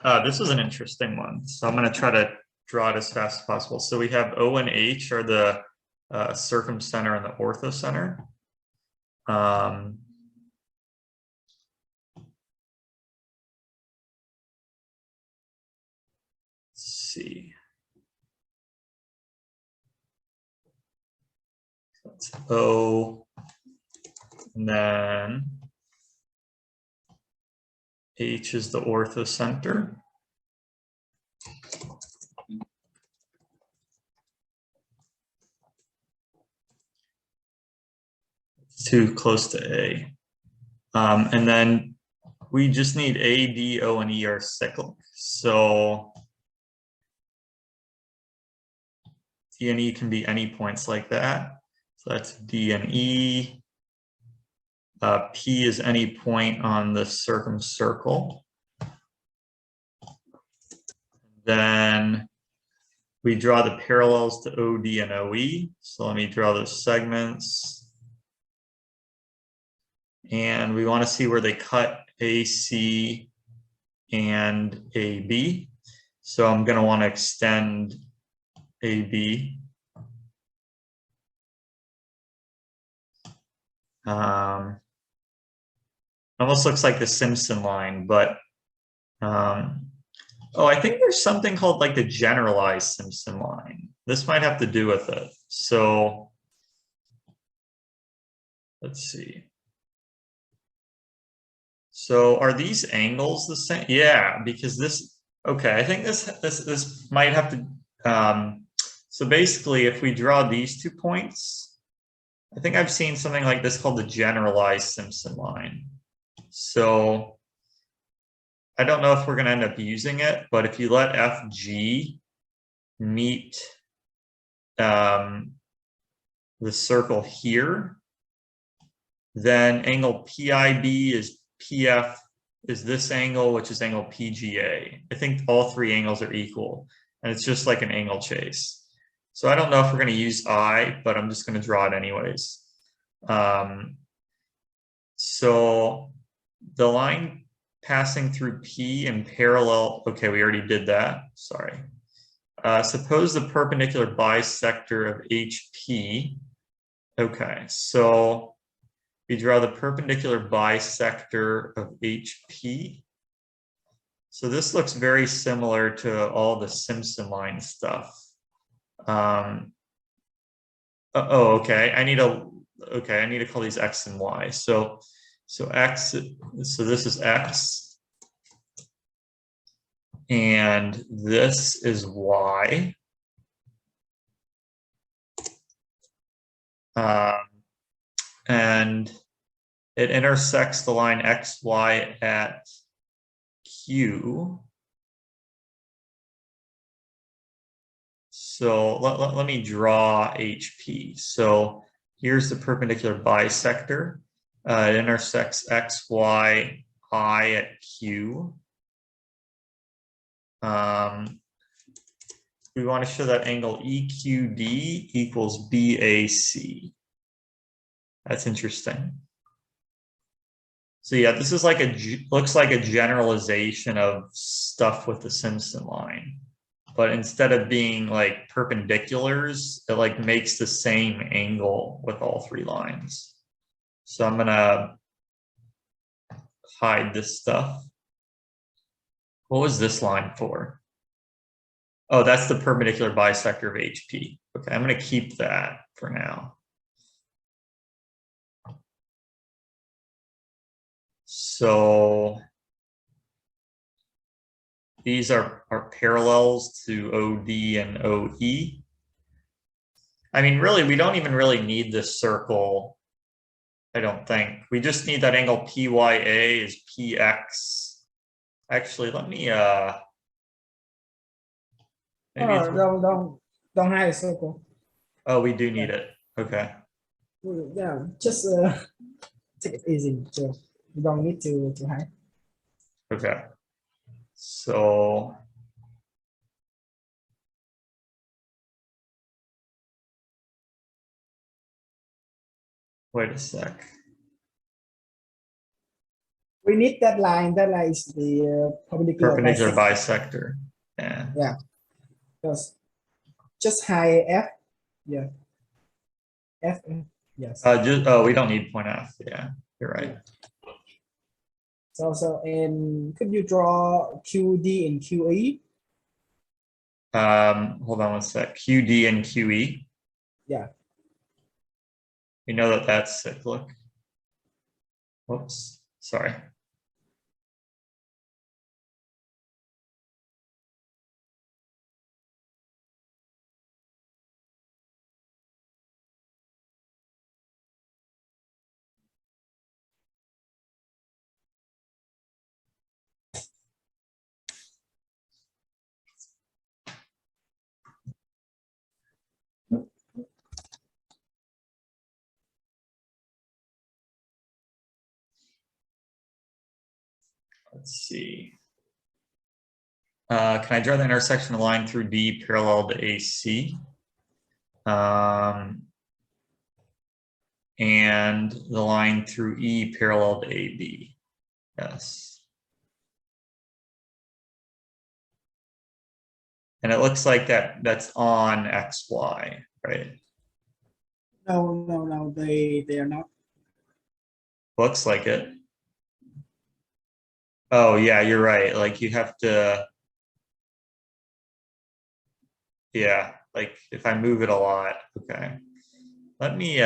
this is an interesting one. So I'm going to try to draw it as fast as possible. So we have O and H are the circumcenter and the orthocenter. Let's see. That's O, and then H is the orthocenter. It's too close to A. And then we just need A, D, O, and E are cyclic. So D and E can be any points like that. So that's D and E. P is any point on the circumcircle. Then we draw the parallels to OD and OE. So let me draw those segments. And we want to see where they cut AC and AB. So I'm going to want to extend AB. Almost looks like the Simpson line, but oh, I think there's something called like the Generalized Simpson line. This might have to do with it. So let's see. So are these angles the same? Yeah, because this, okay, I think this might have to, so basically if we draw these 2 points, I think I've seen something like this called the Generalized Simpson line. So I don't know if we're going to end up using it, but if you let FG meet the circle here, then angle PIB is PF is this angle, which is angle PGA. I think all 3 angles are equal, and it's just like an angle chase. So I don't know if we're going to use I, but I'm just going to draw it anyways. So the line passing through P in parallel, okay, we already did that, sorry. Suppose the perpendicular bisector of HP, okay, so we draw the perpendicular bisector of HP. So this looks very similar to all the Simpson line stuff. Oh, okay, I need to call these X and Y. So X, so this is X, and this is Y. And it intersects the line XY at Q. So let me draw HP. So here's the perpendicular bisector. It intersects XY I at Q. We want to show that angle EQD equals BAC. That's interesting. So yeah, this is like looks like a generalization of stuff with the Simpson line. But instead of being like perpendiculars, it like makes the same angle with all 3 lines. So I'm gonna hide this stuff. What was this line for? Oh, that's the perpendicular bisector of HP. Okay, I'm gonna keep that for now. So these are parallels to OD and OE. I mean, really, we don't even really need this circle, I don't think. We just need that angle PYA is PX. Actually, let me, maybe don't hide a circle. Oh, we do need it. Okay. Yeah, just take it easy. So you don't need to hide. Okay. So wait a sec. We need that line. That line is the Perpendicular bisector. Yeah. Yeah. Just hide F. Yeah. F. Yes. Oh, we don't need point F. Yeah, you're right. So and could you draw QD and QE? Hold on one sec. QD and QE. Yeah. We know that that's cyclic. Whoops, sorry. Let's see. Can I draw the intersection line through D parallel to AC? And the line through E parallel to AB. Yes. And it looks like that's on XY, right? No, they are not. Looks like it. Oh yeah, you're right. Like you have to, yeah, like if I move it a lot, okay. Let me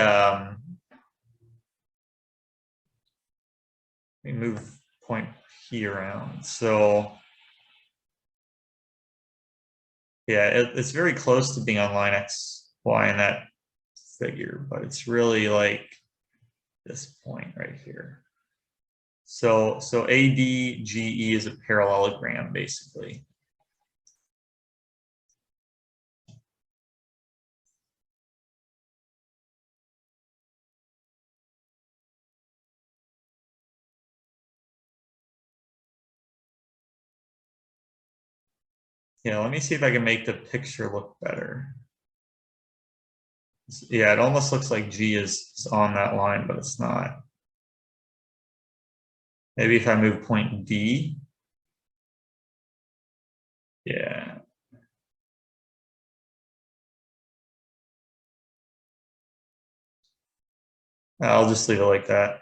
move point P around. So yeah, it's very close to being on line X, Y in that figure, but it's really like this point right here. So ADGE is a parallelogram basically. Yeah, let me see if I can make the picture look better. Yeah, it almost looks like G is on that line, but it's not. Maybe if I move point D. Yeah. I'll just leave it like that.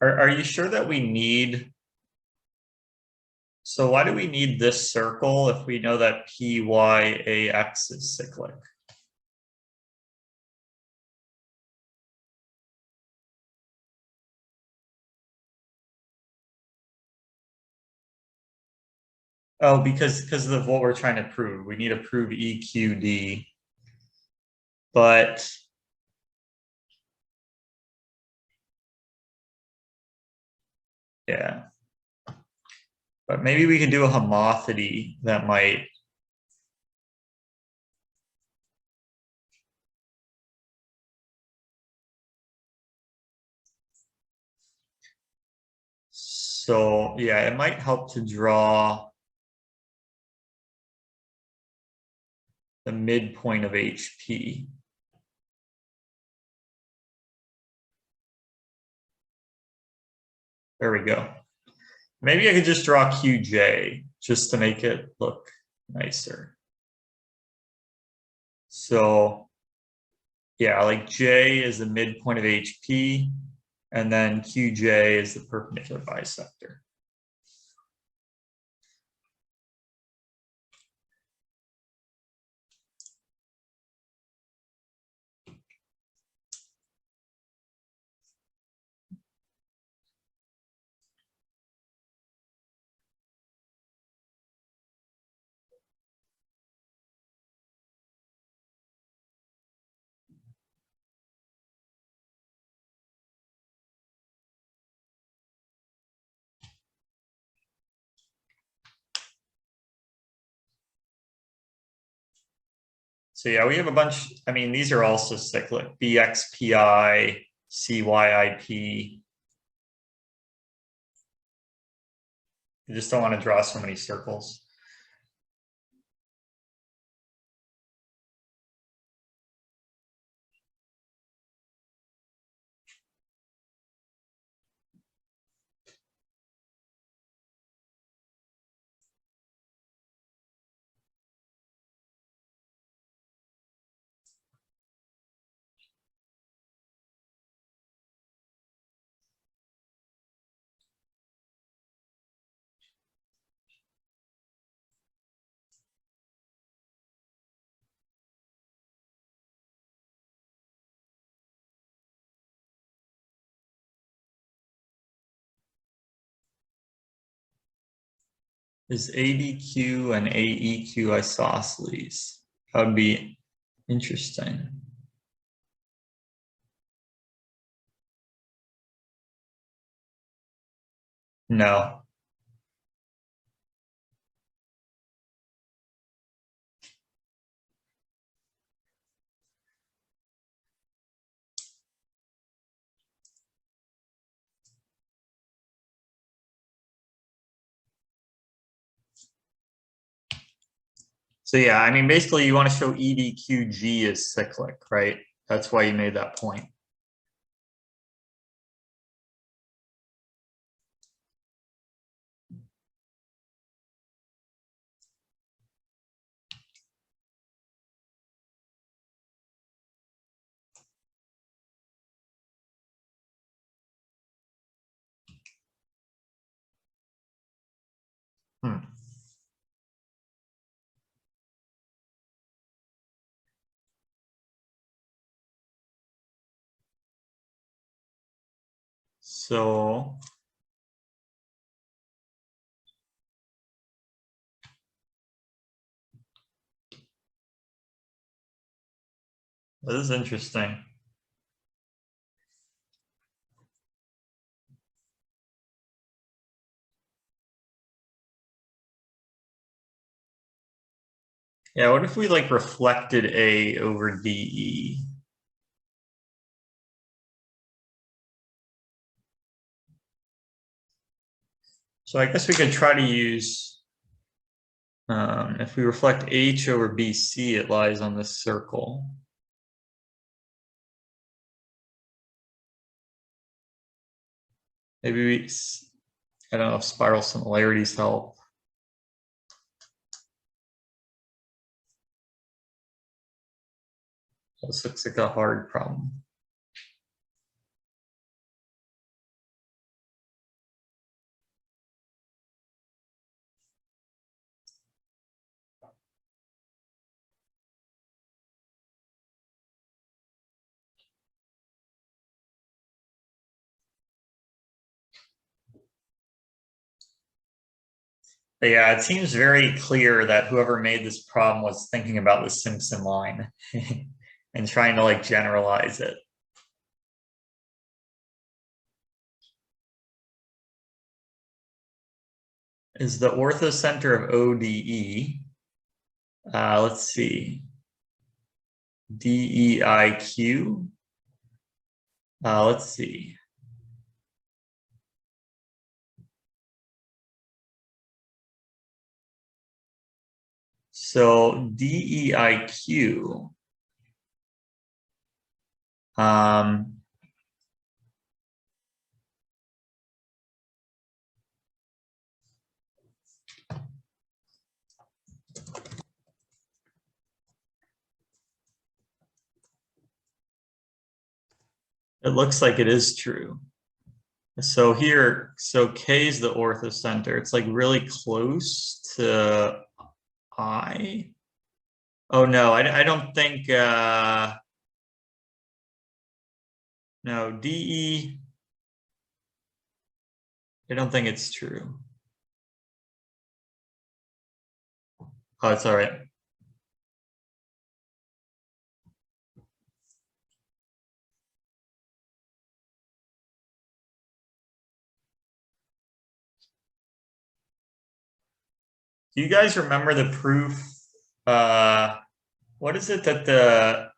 Are you sure that we need, so why do we need this circle if we know that PYAX is cyclic? Oh, because of what we're trying to prove. We need to prove EQD. But yeah. But maybe we could do a homothety that might. So yeah, it might help to draw the midpoint of HP. There we go. Maybe I could just draw QJ just to make it look nicer. So yeah, like J is the midpoint of HP, and then QJ is the perpendicular bisector. So yeah, we have a bunch. I mean, these are also cyclic. BXPI, CYIP. You just don't want to draw so many circles. Is ADQ and AEQ isosceles? That would be interesting. No. So yeah, I mean, basically you want to show EDQG is cyclic, right? That's why you made that point. Hmm. So this is interesting. Yeah, what if we like reflected A over DE? So I guess we could try to use, if we reflect H over BC, it lies on this circle. Maybe we, I don't know if spiral similarities help. This looks like a hard problem. But yeah, it seems very clear that whoever made this problem was thinking about the Simpson line and trying to like generalize it. Is the orthocenter of ODE, let's see, DEIQ, let's see. So DEIQ, it looks like it is true. So here, so K is the orthocenter. It's like really close to I. Oh no, I don't think, no, DE, I don't think it's true. Oh, it's all right. Do you guys remember the proof? What is it that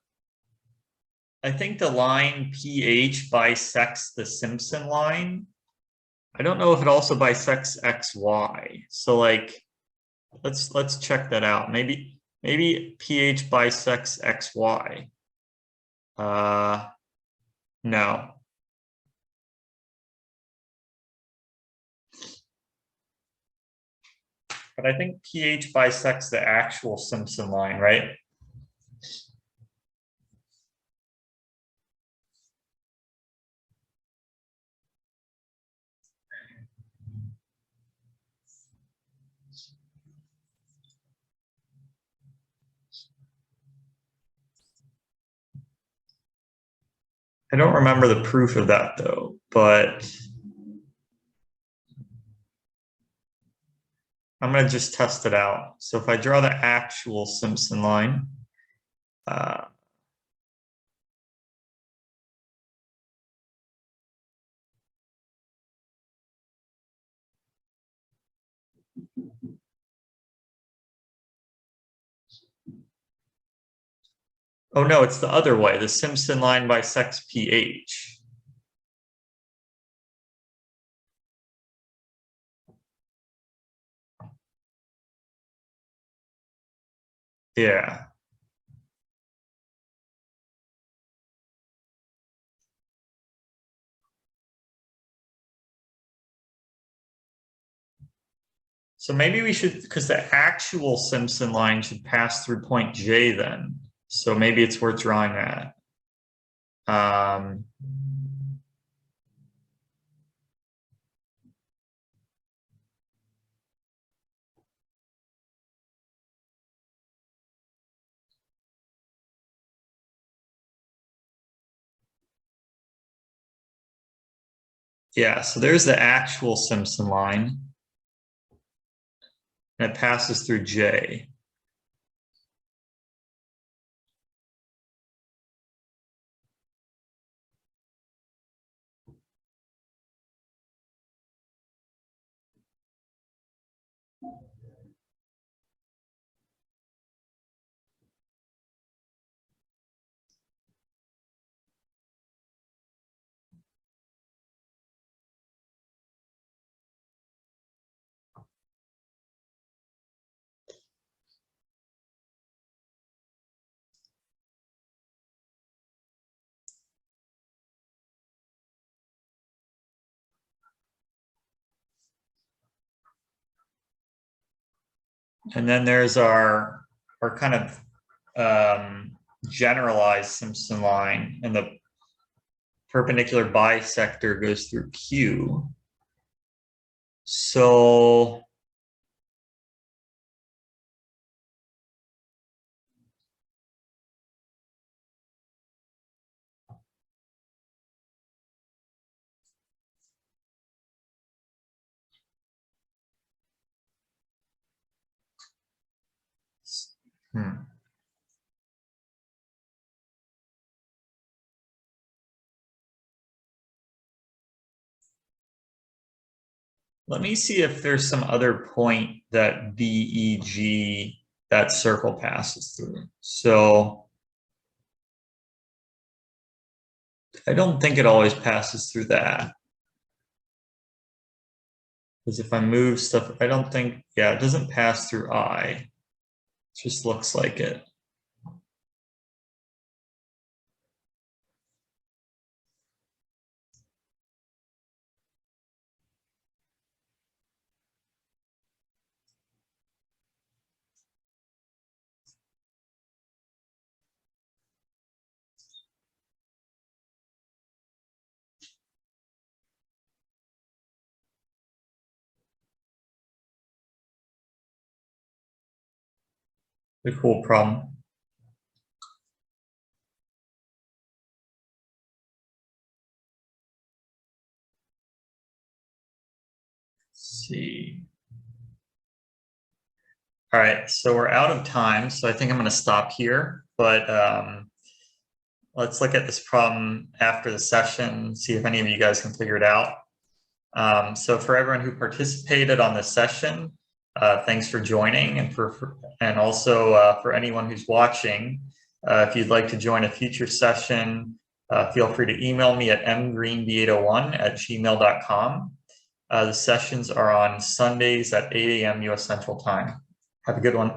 I think the line PH bisects the Simpson line. I don't know if it also bisects XY. So like, let's check that out. Maybe PH bisects XY. No. But I think PH bisects the actual Simpson line, right? I don't remember the proof of that though, but I'm going to just test it out. So if I draw the actual Simpson line, oh no, it's the other way. The Simpson line bisects PH. Yeah. So maybe we should, because the actual Simpson line should pass through point J then. So maybe it's worth drawing that. Yeah, so there's the actual Simpson line. And it passes through J. And then there's our kind of generalized Simpson line, and the perpendicular bisector goes through Q. So let me see if there's some other point that BEG, that circle passes through. So I don't think it always passes through that. Because if I move stuff, I don't think, yeah, it doesn't pass through I. It just looks like it. A cool problem. Let's see. All right, so we're out of time, so I think I'm going to stop here. But let's look at this problem after the session, see if any of you guys can figure it out. So for everyone who participated on this session, thanks for joining, and also for anyone who's watching, if you'd like to join a future session, feel free to email me at mgreenb801@gmail.com. The sessions are on Sundays at 8 a.m. US Central Time. Have a good one.